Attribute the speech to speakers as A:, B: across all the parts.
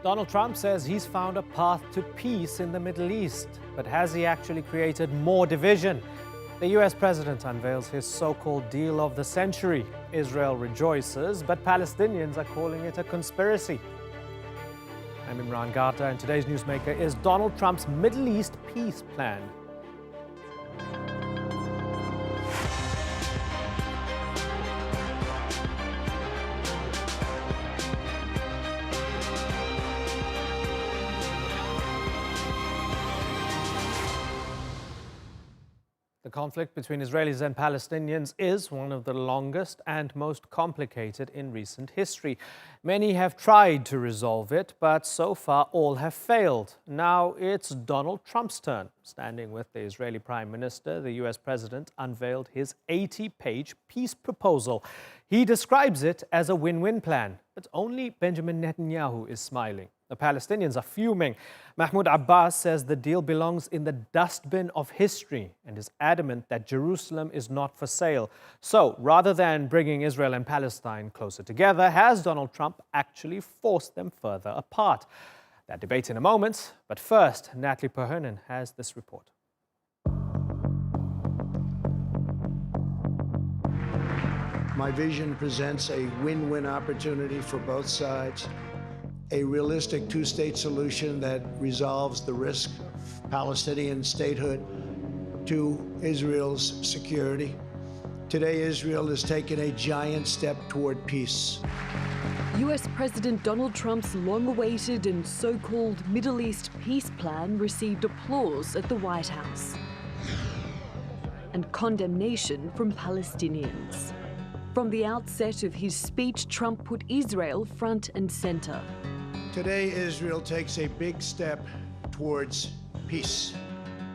A: Donald Trump says he's found a path to peace in the Middle East. But has he actually created more division? The US president unveils his so-called deal of the century. Israel rejoices, but Palestinians are calling it a conspiracy. I'm Imran Gata, and today's newsmaker is Donald Trump's Middle East peace plan. The conflict between Israelis and Palestinians is one of the longest and most complicated in recent history. Many have tried to resolve it, but so far all have failed. Now it's Donald Trump's turn. Standing with the Israeli Prime Minister, the US President unveiled his 80-page peace proposal. He describes it as a win-win plan, but only Benjamin Netanyahu is smiling. The Palestinians are fuming. Mahmoud Abbas says the deal belongs in the dustbin of history and is adamant that Jerusalem is not for sale. So, rather than bringing Israel and Palestine closer together, has Donald Trump actually forced them further apart? That debate in a moment. But first, Natalie Perhonen has this report.
B: My vision presents a win-win opportunity for both sides. A realistic two-state solution that resolves the risk of Palestinian statehood to Israel's security. Today, Israel has taken a giant step toward peace.
C: US President Donald Trump's long-awaited and so-called Middle East peace plan received applause at the White House and condemnation from Palestinians. From the outset of his speech, Trump put Israel front and center.
B: Today, Israel takes a big step towards peace.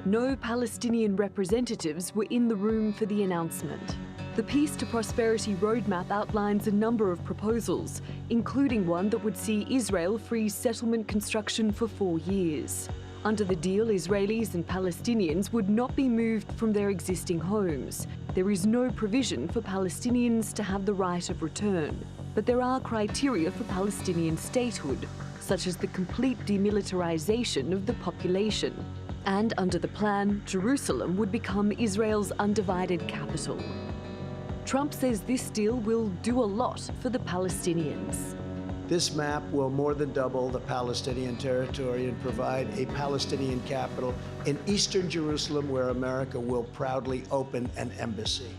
C: No Palestinian representatives were in the room for the announcement. The Peace to Prosperity roadmap outlines a number of proposals, including one that would see Israel freeze settlement construction for 4 years. Under the deal, Israelis and Palestinians would not be moved from their existing homes. There is no provision for Palestinians to have the right of return. But there are criteria for Palestinian statehood, such as the complete demilitarization of the population. And under the plan, Jerusalem would become Israel's undivided capital. Trump says this deal will do a lot for the Palestinians.
B: This map will more than double the Palestinian territory and provide a Palestinian capital in eastern Jerusalem, where America will proudly open an embassy.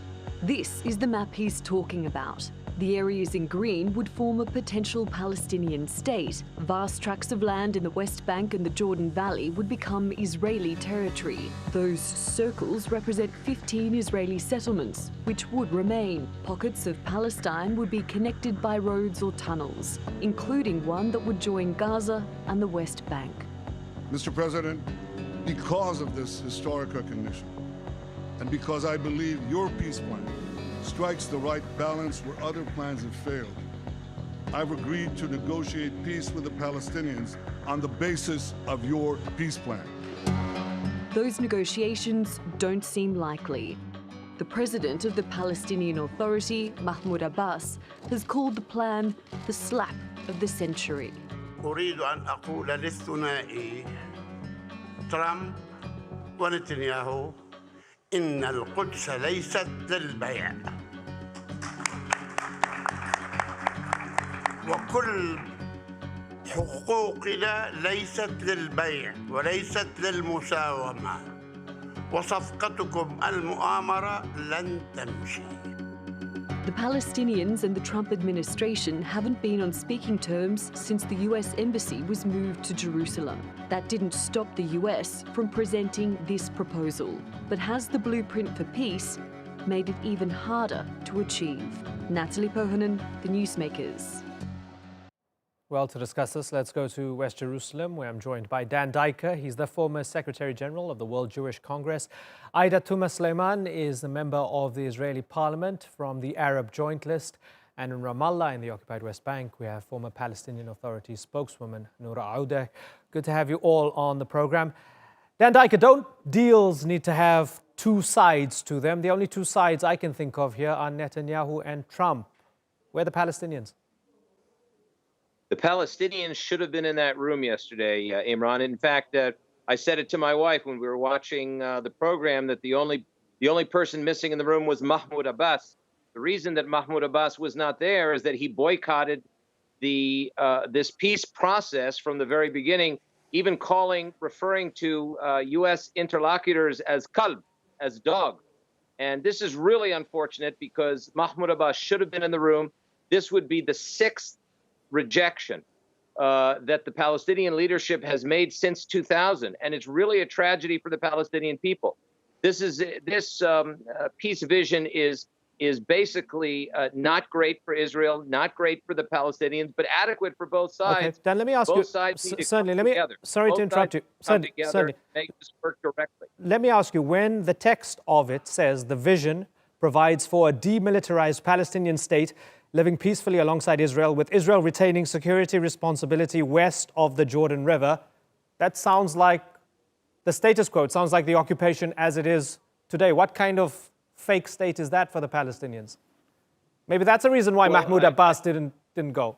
C: This is the map he's talking about. The areas in green would form a potential Palestinian state. Vast tracts of land in the West Bank and the Jordan Valley would become Israeli territory. Those circles represent 15 Israeli settlements, which would remain. Pockets of Palestine would be connected by roads or tunnels, including one that would join Gaza and the West Bank.
D: Mr. President, because of this historic recognition, and because I believe your peace plan strikes the right balance where other plans have failed, I've agreed to negotiate peace with the Palestinians on the basis of your peace plan.
C: Those negotiations don't seem likely. The president of the Palestinian Authority, Mahmoud Abbas, has called the plan the slap of the century.
E: أريد أن أقول للثنائي ترامب ونتنياهو إن القدس ليست للبيع وكل حقوقنا ليست للبيع وليست للمساومة وصفقتكم المؤامرة لن تمشي.
C: The Palestinians and the Trump administration haven't been on speaking terms since the US embassy was moved to Jerusalem. That didn't stop the US from presenting this proposal. But has the blueprint for peace made it even harder to achieve? Natalie Perhonen, The Newsmakers.
A: Well, to discuss this, let's go to West Jerusalem, where I'm joined by Diker. He's the former Secretary General of the World Jewish Congress. Aida Touma-Sliman is a member of the Israeli Parliament from the Arab Joint List. And in Ramallah, in the occupied West Bank, we have former Palestinian Authority spokeswoman Nour Odeh. Good to have you all on the program. Diker, don't deals need to have two sides to them? The only two sides I can think of here are Netanyahu and Trump. Where are the Palestinians?
F: The Palestinians should have been in that room yesterday, Imran. In fact, I said it to my wife when we were watching the program that the only person missing in the room was Mahmoud Abbas. The reason that Mahmoud Abbas was not there is that he boycotted this peace process from the very beginning, even referring to U.S. interlocutors as kalb, as dog. And this is really unfortunate because Mahmoud Abbas should have been in the room. This would be the sixth rejection that the Palestinian leadership has made since 2000, and it's really a tragedy for the Palestinian people. This peace vision is basically not great for Israel, not great for the Palestinians, but adequate for both sides.
A: Okay, then let me ask you. Certainly, sorry to interrupt you. Certainly,
F: make this work directly.
A: Let me ask you, when the text of it says the vision provides for a demilitarized Palestinian state living peacefully alongside Israel, with Israel retaining security responsibility west of the Jordan River, that sounds like the status quo. It sounds like the occupation as it is today. What kind of fake state is that for the Palestinians? Maybe that's a reason why Mahmoud Abbas didn't go.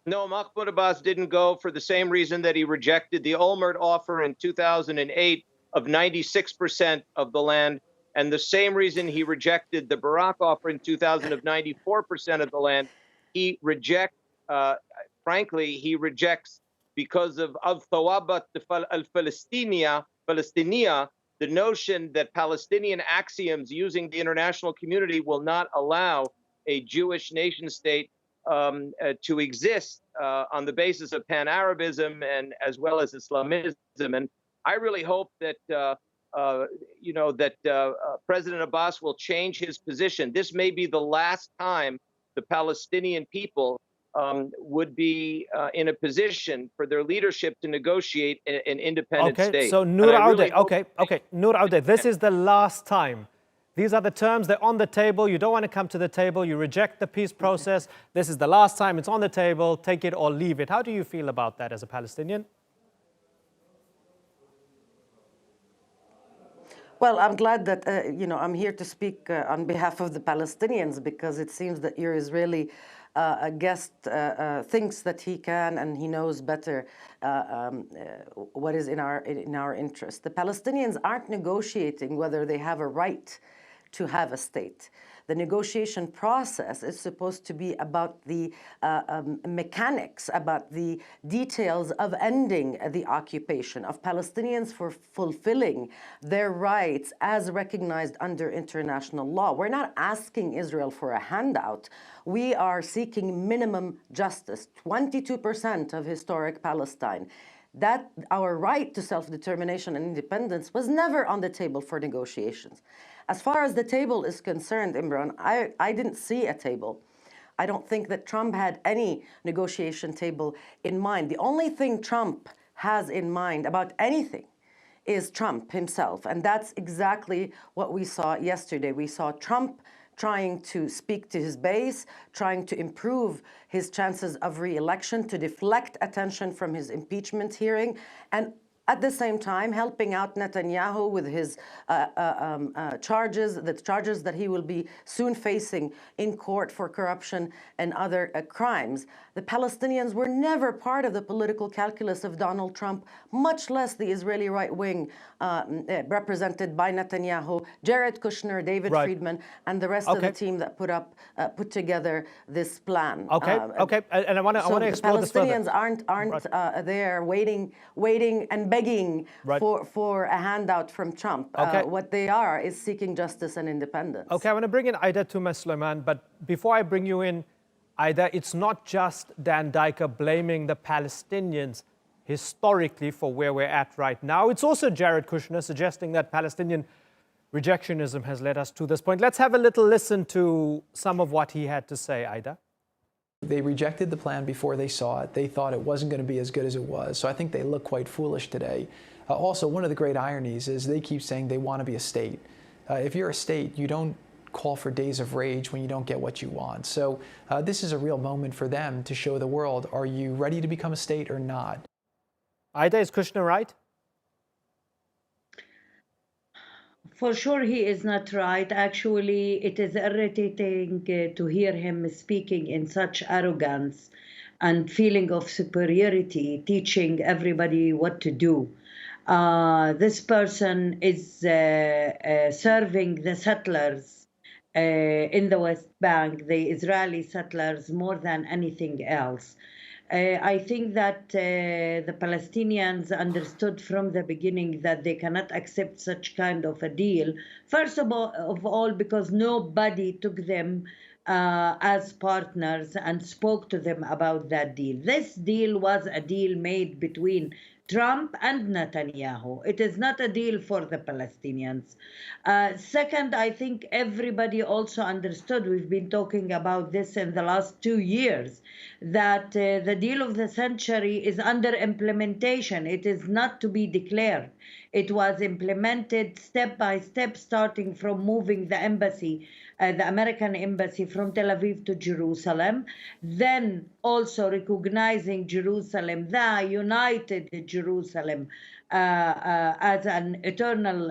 F: No, Mahmoud Abbas didn't go for the same reason that he rejected the Olmert offer in 2008 of 96% of the land, and the same reason he rejected the Barak offer in 2000 of 94% of the land. He rejects because of al-Thawabat al-Palestinia, the notion that Palestinian axioms using the international community will not allow a Jewish nation state to exist on the basis of pan-Arabism and as well as Islamism. And I really hope that President Abbas will change his position. This may be the last time the Palestinian people would be in a position for their leadership to negotiate an independent state.
A: Okay, so Nour Odeh, Nour Odeh, this is the last time. These are the terms, they're on the table. You don't want to come to the table. You reject the peace process. This is the last time it's on the table. Take it or leave it. How do you feel about that as a Palestinian?
G: Well, I'm glad that, I'm here to speak on behalf of the Palestinians, because it seems that your Israeli guest thinks that he can and he knows better what is in our interest. The Palestinians aren't negotiating whether they have a right to have a state. The negotiation process is supposed to be about the mechanics, about the details of ending the occupation, of Palestinians for fulfilling their rights as recognized under international law. We're not asking Israel for a handout. We are seeking minimum justice, 22% of historic Palestine. That our right to self-determination and independence was never on the table for negotiations. As far as the table is concerned, Imran, I didn't see a table. I don't think that Trump had any negotiation table in mind. The only thing Trump has in mind about anything is Trump himself. And that's exactly what we saw yesterday. We saw Trump trying to speak to his base, trying to improve his chances of re-election, to deflect attention from his impeachment hearing, and at the same time helping out Netanyahu with his charges that he will be soon facing in court for corruption and other crimes. The Palestinians were never part of the political calculus of Donald Trump, much less the Israeli right wing represented by Netanyahu, Jared Kushner, David Friedman, and the rest of the team that put together this plan.
A: And I want to explore this further.
G: The Palestinians aren't there waiting and begging for a handout from Trump. What they are is seeking justice and independence.
A: Okay, I want to bring in Aida Touma-Sliman, but before I bring you in, Aida, it's not just Dan Diker blaming the Palestinians historically for where we're at right now. It's also Jared Kushner suggesting that Palestinian rejectionism has led us to this point. Let's have a little listen to some of what he had to say, Aida.
H: They rejected the plan before they saw it. They thought it wasn't going to be as good as it was. So I think they look quite foolish today. Also, one of the great ironies is they keep saying they want to be a state. If you're a state, you don't call for days of rage when you don't get what you want. So this is a real moment for them to show the world, are you ready to become a state or not?
A: Aida, is Kushner right?
I: For sure, he is not right. Actually, it is irritating to hear him speaking in such arrogance and feeling of superiority, teaching everybody what to do. This person is serving the settlers in the West Bank, the Israeli settlers, more than anything else. I think that the Palestinians understood from the beginning that they cannot accept such kind of a deal. First of all, because nobody took them as partners and spoke to them about that deal. This deal was a deal made between Trump and Netanyahu. It is not a deal for the Palestinians. Second, I think everybody also understood, we've been talking about this in the last 2 years, that the deal of the century is under implementation. It is not to be declared. It was implemented step by step, starting from moving the embassy, the American embassy from Tel Aviv to Jerusalem, then also recognizing Jerusalem, the united Jerusalem, as an eternal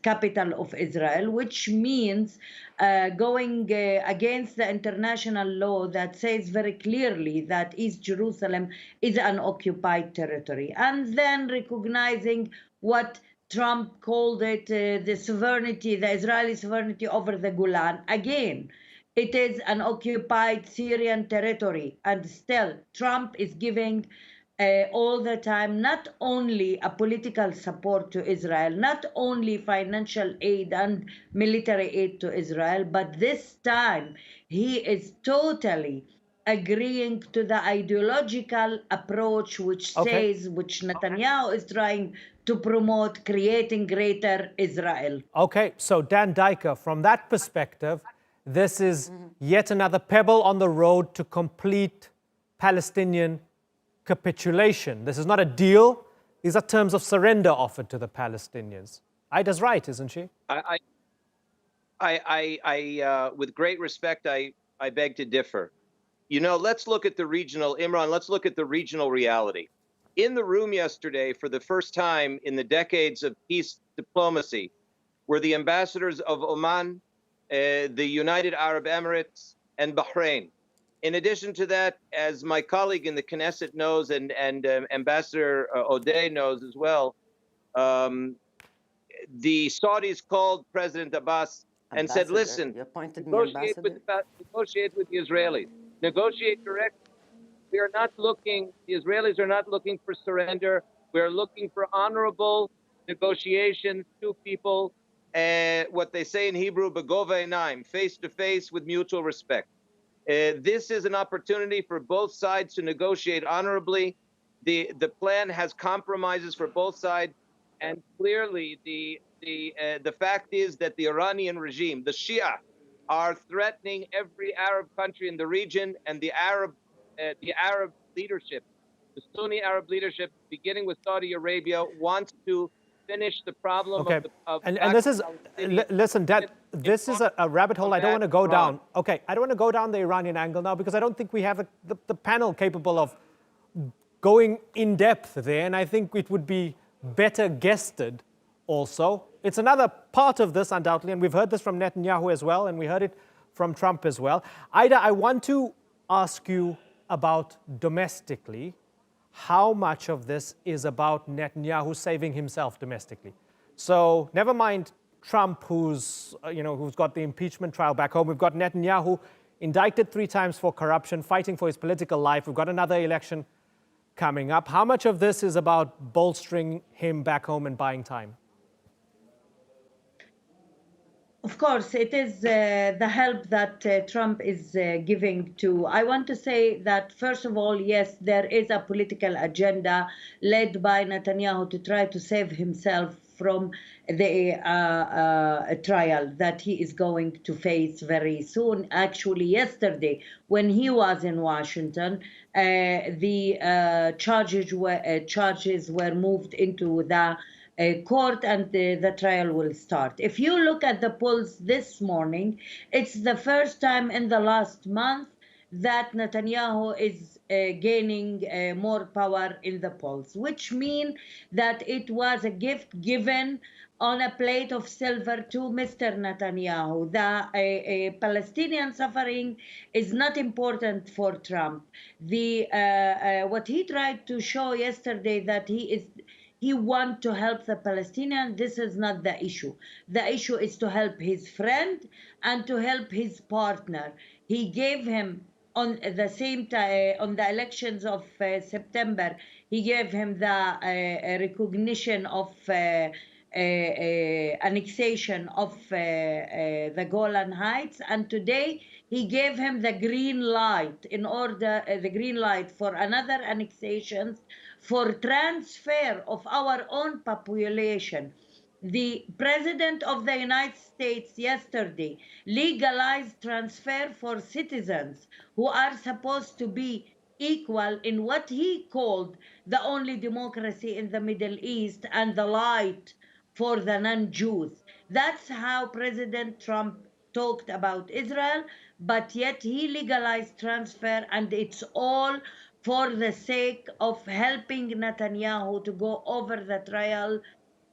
I: capital of Israel, which means going against the international law that says very clearly that East Jerusalem is an occupied territory, and then recognizing what Trump called it the sovereignty, the Israeli sovereignty over the Golan. Again, it is an occupied Syrian territory, and still Trump is giving all the time not only a political support to Israel, not only financial aid and military aid to Israel, but this time he is totally agreeing to the ideological approach which says, which Netanyahu is trying to promote, creating greater Israel.
A: Okay, so Dan Diker, from that perspective, this is yet another pebble on the road to complete Palestinian capitulation. This is not a deal. These are terms of surrender offered to the Palestinians. Aida's right, isn't she?
F: With great respect, I beg to differ. You know, let's look at the regional, Imran, let's look at the regional reality. In the room yesterday, for the first time in the decades of peace diplomacy, were the ambassadors of Oman, the United Arab Emirates, and Bahrain. In addition to that, as my colleague in the Knesset knows, and Ambassador Odeh knows as well, the Saudis called President Abbas and said, listen, negotiate with the Israelis. Negotiate directly. We are not looking, the Israelis are not looking for surrender. We are looking for honorable negotiations, two people, what they say in Hebrew, begova einaim, face to face with mutual respect. This is an opportunity for both sides to negotiate honorably. The plan has compromises for both sides, and clearly the fact is that the Iranian regime, the Shia, are threatening every Arab country in the region, and the Arab leadership, the Sunni Arab leadership, beginning with Saudi Arabia, wants to finish the problem of
A: and this is, listen, Dad, this is a rabbit hole I don't want to go down. Okay, I don't want to go down the Iranian angle now, because I don't think we have the panel capable of going in depth there, and I think it would be better guested also. It's another part of this, undoubtedly, and we've heard this from Netanyahu as well, and we heard it from Trump as well. Aida, I want to ask you about domestically, how much of this is about Netanyahu saving himself domestically? So never mind Trump, who's got the impeachment trial back home. We've got Netanyahu indicted 3 times for corruption, fighting for his political life. We've got another election coming up. How much of this is about bolstering him back home and buying time?
I: Of course, it is the help that Trump is giving to. I want to say that, first of all, yes, there is a political agenda led by Netanyahu to try to save himself from the trial that he is going to face very soon. Actually, yesterday, when he was in Washington, the charges were moved into the court, and the trial will start. If you look at the polls this morning, it's the first time in the last month that Netanyahu is gaining more power in the polls, which means that it was a gift given on a plate of silver to Mr. Netanyahu. The Palestinian suffering is not important for Trump. What he tried to show yesterday, that he wants to help the Palestinians. This is not the issue. The issue is to help his friend and to help his partner. He gave him on the same time, on the elections of September, he gave him the recognition of annexation of the Golan Heights, and today he gave him the green light in order the green light for another annexations, for transfer of our own population. The President of the United States yesterday legalized transfer for citizens who are supposed to be equal in what he called the only democracy in the Middle East and the light for the non-Jews. That's how President Trump talked about Israel, but yet he legalized transfer, and it's all for the sake of helping Netanyahu to go over the trial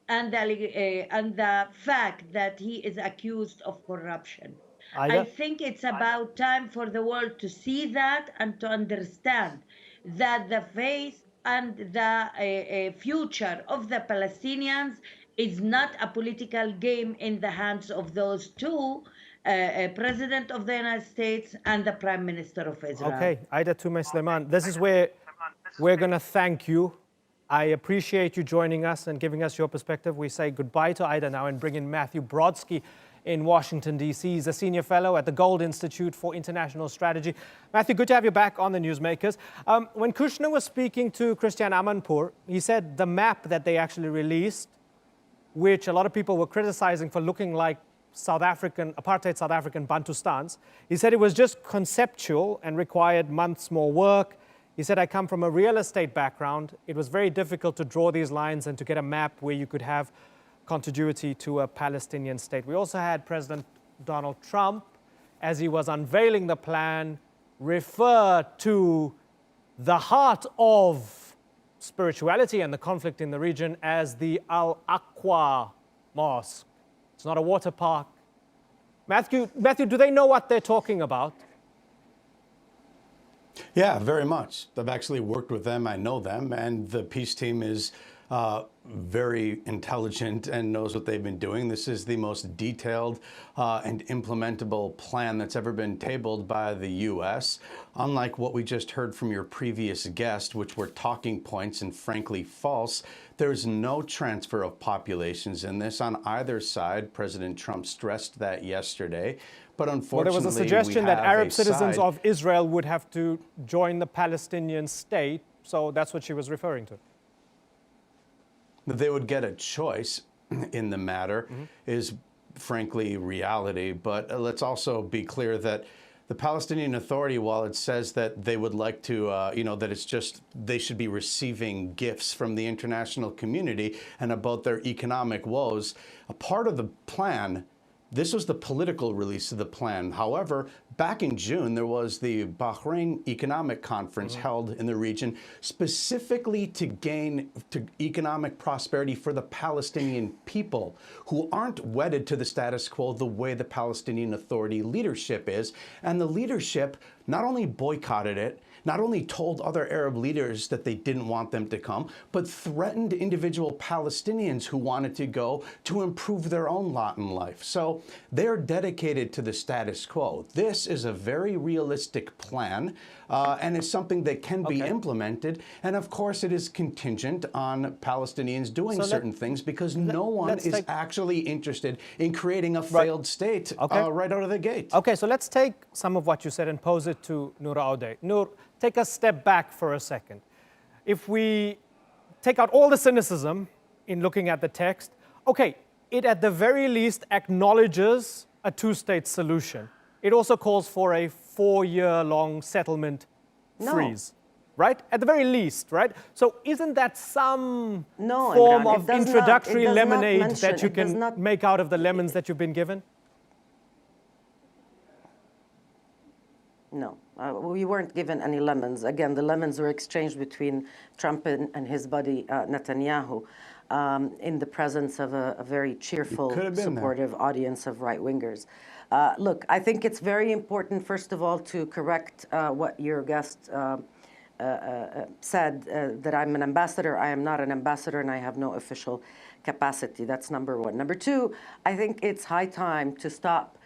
I: and the fact that he is accused of corruption.
A: Aida?
I: I think it's about time for the world to see that and to understand that the face and the future of the Palestinians is not a political game in the hands of those two, President of the United States and the Prime Minister of Israel.
A: Okay, Aida Touma-Sliman, this is where we're going to thank you. I appreciate you joining us and giving us your perspective. We say goodbye to Aida now and bring in Matthew Brodsky in Washington, D.C. He's a senior fellow at the Gold Institute for International Strategy. Matthew, good to have you back on the Newsmakers. When Kushner was speaking to Christian Amanpour, he said the map that they actually released, which a lot of people were criticizing for looking like apartheid South African Bantustans, he said it was just conceptual and required months more work. He said, I come from a real estate background. It was very difficult to draw these lines and to get a map where you could have contiguity to a Palestinian state. We also had President Donald Trump, as he was unveiling the plan, refer to the heart of spirituality and the conflict in the region as the Al-Aqsa Mosque. It's not a water park. Matthew, do they know what they're talking about?
J: Yeah, very much. I've actually worked with them. I know them. And the peace team is very intelligent and knows what they've been doing. This is the most detailed and implementable plan that's ever been tabled by the U.S. Unlike what we just heard from your previous guest, which were talking points and frankly false, there's no transfer of populations in this on either side. President Trump stressed that yesterday. But unfortunately,
A: there was a suggestion that Arab citizens of Israel would have to join the Palestinian state. So that's what she was referring to.
J: They would get a choice in the matter is frankly reality. But let's also be clear that the Palestinian Authority, while it says that they would like to, that it's just they should be receiving gifts from the international community and about their economic woes, a part of the plan. This was the political release of the plan. However, back in June, there was the Bahrain Economic Conference held in the region specifically to gain economic prosperity for the Palestinian people who aren't wedded to the status quo the way the Palestinian Authority leadership is. And the leadership not only boycotted it, not only told other Arab leaders that they didn't want them to come, but threatened individual Palestinians who wanted to go to improve their own lot in life. So they're dedicated to the status quo. This is a very realistic plan, and it's something that can be implemented. And of course, it is contingent on Palestinians doing certain things, because no one is actually interested in creating a failed state right out of the gate.
A: Okay, so let's take some of what you said and pose it to Nour Odeh. Nour, take a step back for a second. If we take out all the cynicism in looking at the text, okay, it at the very least acknowledges a two-state solution. It also calls for a 4-year-long settlement freeze, right? At the very least, right? So isn't that some form of introductory lemonade that you can make out of the lemons that you've been given?
G: No, We weren't given any lemons. Again, the lemons were exchanged between Trump and his buddy Netanyahu in the presence of a very cheerful, supportive audience of right-wingers. Look, I think it's very important, first of all, to correct what your guest said, that I'm an ambassador. I am not an ambassador, and I have no official capacity. That's number one. Number two, I think it's high time to stop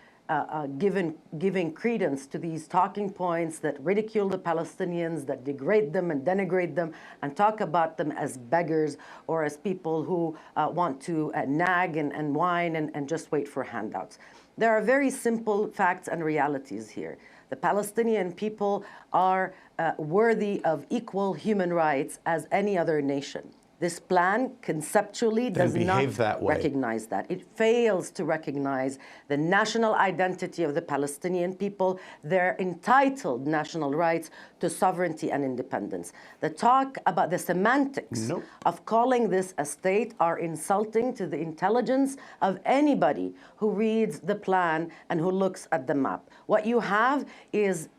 G: giving credence to these talking points that ridicule the Palestinians, that degrade them and denigrate them, and talk about them as beggars or as people who want to nag and whine and just wait for handouts. There are very simple facts and realities here. The Palestinian people are worthy of equal human rights as any other nation. This plan conceptually does not recognize that. It fails to recognize the national identity of the Palestinian people, their entitled national rights to sovereignty and independence. The talk about the semantics of calling this a state are insulting to the intelligence of anybody who reads the plan and who looks at the map. What you have is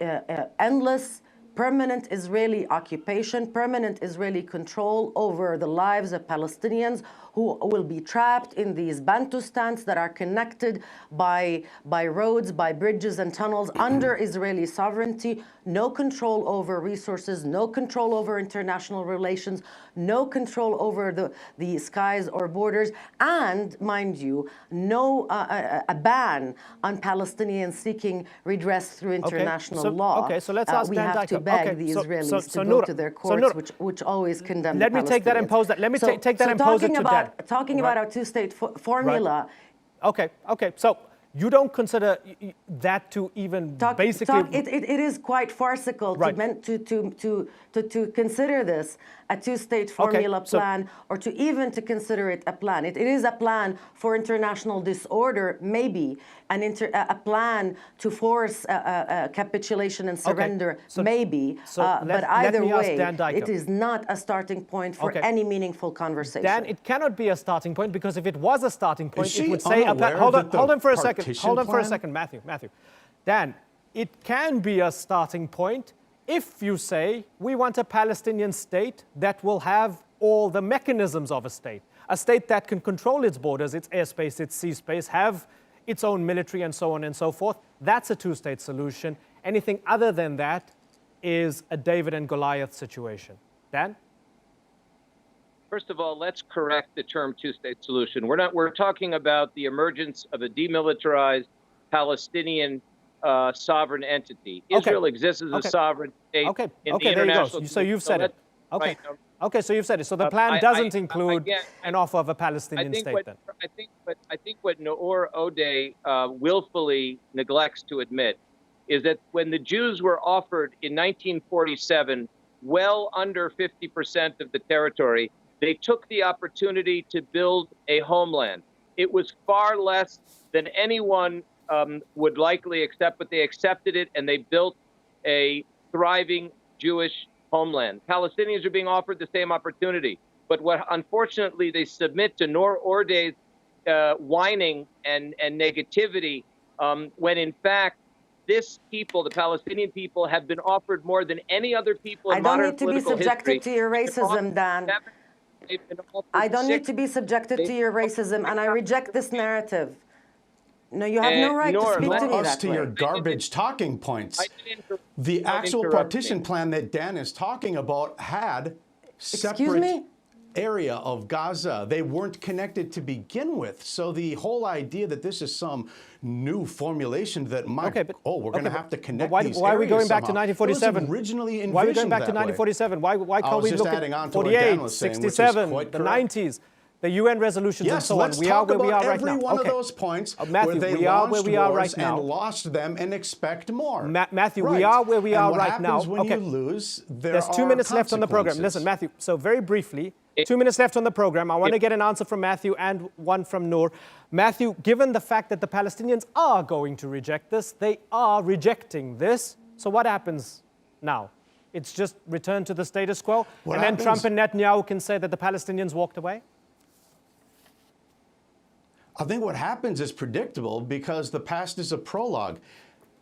G: endless permanent Israeli occupation, permanent Israeli control over the lives of Palestinians who will be trapped in these Bantustans that are connected by roads, by bridges and tunnels under Israeli sovereignty, no control over resources, no control over international relations, no control over the skies or borders, and, mind you, a ban on Palestinians seeking redress through international law.
A: Okay, so let's ask
G: we
A: Dan
G: have
A: Diker.
G: to beg the Israelis to go to their courts, which always condemn the Palestinians.
A: Let me take that and pose that. Let me take that and pose it to Dan.
G: Talking about our two-state formula.
A: Right. Okay. So you don't consider that to even basically...
G: It is quite farcical to consider this a two-state formula plan, or to even to consider it a plan. It is a plan for international disorder, maybe, a plan to force capitulation and surrender, maybe. But either way, it is not a starting point for any meaningful conversation.
A: Dan, it cannot be a starting point, because if it was a starting point, it would say... Hold on for a second, Matthew. Dan, it can be a starting point if you say we want a Palestinian state that will have all the mechanisms of a state that can control its borders, its airspace, its sea space, have its own military and so on and so forth. That's a two-state solution. Anything other than that is a David and Goliath situation. Dan?
F: First of all, let's correct the term two-state solution. We're talking about the emergence of a demilitarized Palestinian sovereign entity. Israel exists as a sovereign state in the international...
A: There you go. So you've said it. Okay, so you've said it. So the plan doesn't include an offer of a Palestinian state then?
F: I think what Nour Odeh willfully neglects to admit is that when the Jews were offered in 1947 well under 50% of the territory, they took the opportunity to build a homeland. It was far less than anyone would likely accept, but they accepted it, and they built a thriving Jewish homeland. Palestinians are being offered the same opportunity. But what, unfortunately, they submit to Nour Odeh's whining and negativity, when in fact, this people, the Palestinian people, have been offered more than any other people in modern political history.
G: I don't need to be subjected to your racism, Dan. I don't need to be subjected to your racism, and I reject this narrative. No, you have no right to speak to me that way.
J: Your garbage talking points. The actual partition plan that Dan is talking about had separate area of Gaza. They weren't connected to begin with. So the whole idea that this is some new formulation that might, we're going to have to connect these areas
A: Why are we going back to 1947?
J: Originally envisioned
A: why are we going back to 1947? Why can't we look at 48, 67, the 90s? The UN resolutions and so on.
J: We are where we are right now. Every one of those points
A: Matthew,
J: where they launched wars and lost them and expect more.
A: Matthew, we are where we are right now.
J: When you lose,
A: there's 2 minutes left on the program. Listen, Matthew, so very briefly, 2 minutes left on the program. I want to get an answer from Matthew and one from Nour. Matthew, given the fact that the Palestinians are going to reject this, they are rejecting this, so what happens now? It's just return to the status quo? Then Trump and Netanyahu can say that the Palestinians walked away?
J: I think what happens is predictable because the past is a prologue.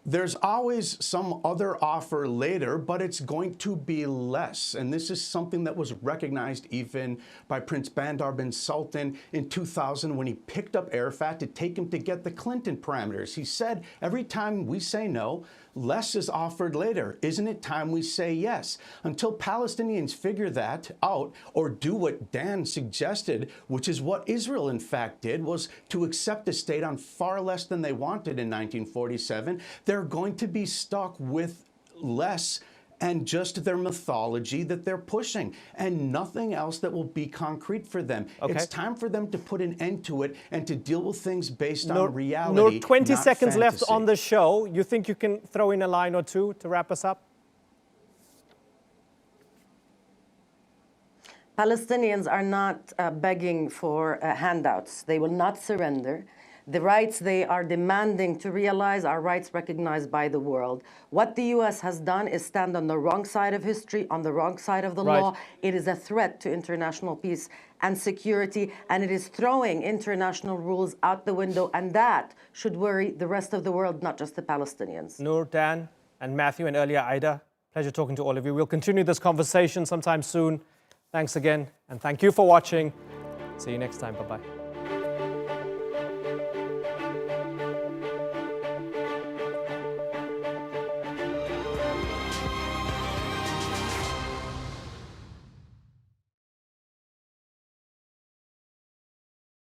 J: There's always some other offer later, but it's going to be less. And this is something that was recognized even by Prince Bandar bin Sultan in 2000 when he picked up Arafat to take him to get the Clinton parameters. He said, every time we say no, less is offered later. Isn't it time we say yes? Until Palestinians figure that out or do what Dan suggested, which is what Israel in fact did, was to accept a state on far less than they wanted in 1947, they're going to be stuck with less and just their mythology that they're pushing and nothing else that will be concrete for them.
A: Okay.
J: It's time for them to put an end to it and to deal with things based
A: Nour,
J: on reality.
A: Nour, 20
J: not
A: seconds left
J: fantasy.
A: on the show. You think you can throw in a line or two to wrap us up?
G: Palestinians are not begging for handouts. They will not surrender. The rights they are demanding to realize are rights recognized by the world. What the U.S. has done is stand on the wrong side of history, on the wrong side of the law. It is a threat to international peace and security, and it is throwing international rules out the window, and that should worry the rest of the world, not just the Palestinians.
A: Nour, Dan, and Matthew, and earlier Aida, pleasure talking to all of you. We'll continue this conversation sometime soon. Thanks again, and thank you for watching. See you next time. Bye-bye.